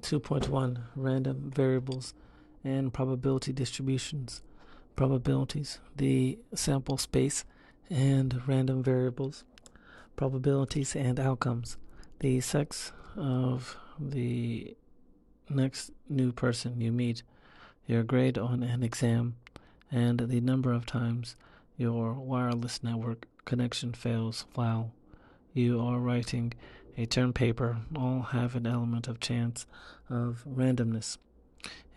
2.1 Random Variables and Probability Distributions. Probabilities, the sample space, and random variables. Probabilities and outcomes, the sex of the next new person you meet, your grade on an exam, and the number of times your wireless network connection fails while you are writing a term paper, all have an element of chance of randomness.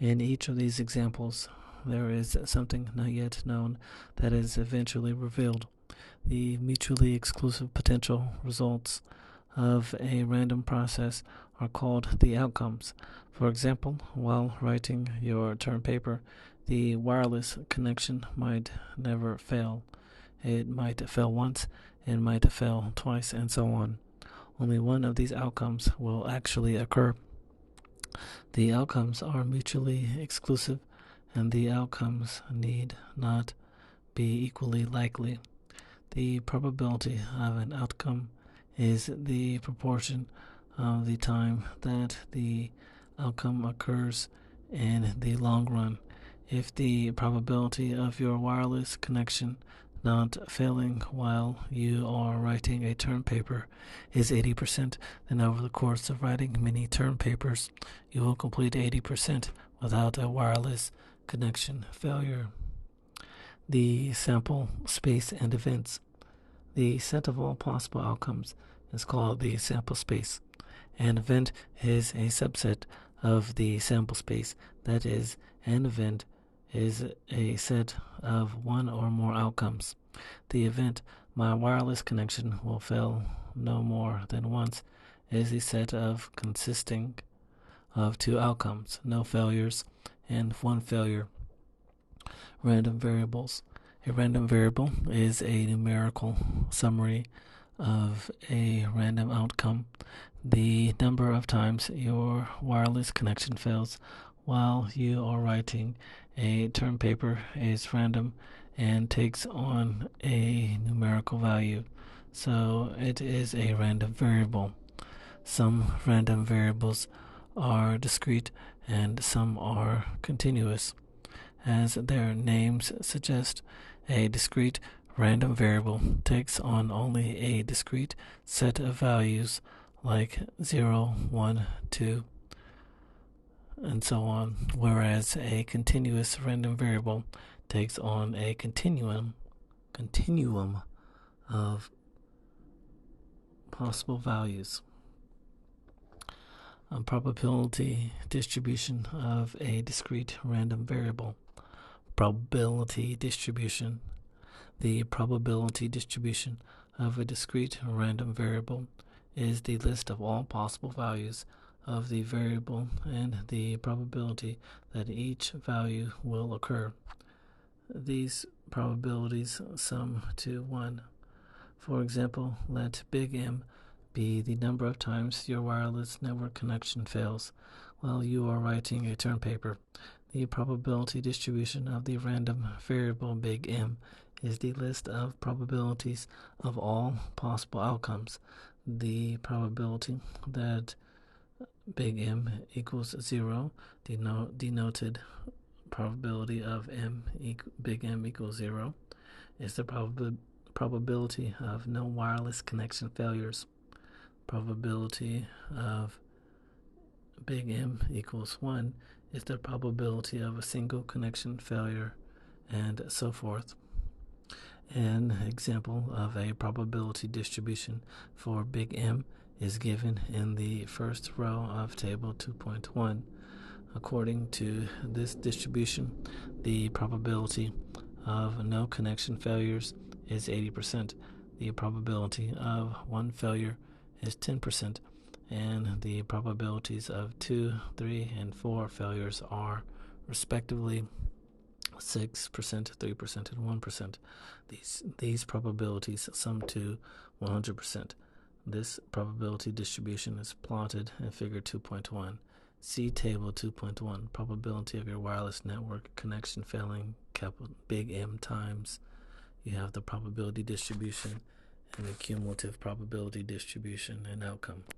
In each of these examples, there is something not yet known that is eventually revealed. The mutually exclusive potential results of a random process are called the outcomes. For example, while writing your term paper, the wireless connection might never fail. It might fail once, it might fail twice, and so on. Only one of these outcomes will actually occur. The outcomes are mutually exclusive, and the outcomes need not be equally likely. The probability of an outcome is the proportion of the time that the outcome occurs in the long run. If the probability of your wireless connection not failing while you are writing a term paper is 80%, then over the course of writing many term papers, you will complete 80% without a wireless connection failure. The sample space and events. The set of all possible outcomes is called the sample space. An event is a subset of the sample space. That is, an event is a set of one or more outcomes. The event, my wireless connection will fail no more than once, is a set of consisting of two outcomes, no failures and one failure. Random variables. A random variable is a numerical summary of a random outcome. The number of times your wireless connection fails while you are writing a term paper is random and takes on a numerical value, so it is a random variable. Some random variables are discrete and some are continuous. As their names suggest, a discrete random variable takes on only a discrete set of values like 0, 1, 2, and so on, whereas a continuous random variable takes on a continuum of possible values. A probability distribution of a discrete random variable. Probability distribution. The probability distribution of a discrete random variable is the list of all possible values of the variable and the probability that each value will occur. These probabilities sum to 1. For example, let big M be the number of times your wireless network connection fails while you are writing a term paper. The probability distribution of the random variable big M is the list of probabilities of all possible outcomes. The probability that big M equals 0, denoted probability of big M equals 0, is the probability of no wireless connection failures. Probability of big M equals 1 is the probability of a single connection failure, and so forth. An example of a probability distribution for big M is given in the first row of table 2.1. According to this distribution, the probability of no connection failures is 80%. The probability of one failure is 10%, and the probabilities of 2, 3, and 4 failures are, respectively, 6%, 3%, and 1%. These probabilities sum to 100%. This probability distribution is plotted in Figure 2.1. See Table 2.1, probability of your wireless network connection failing, capital big M times. You have the probability distribution and the cumulative probability distribution and outcome.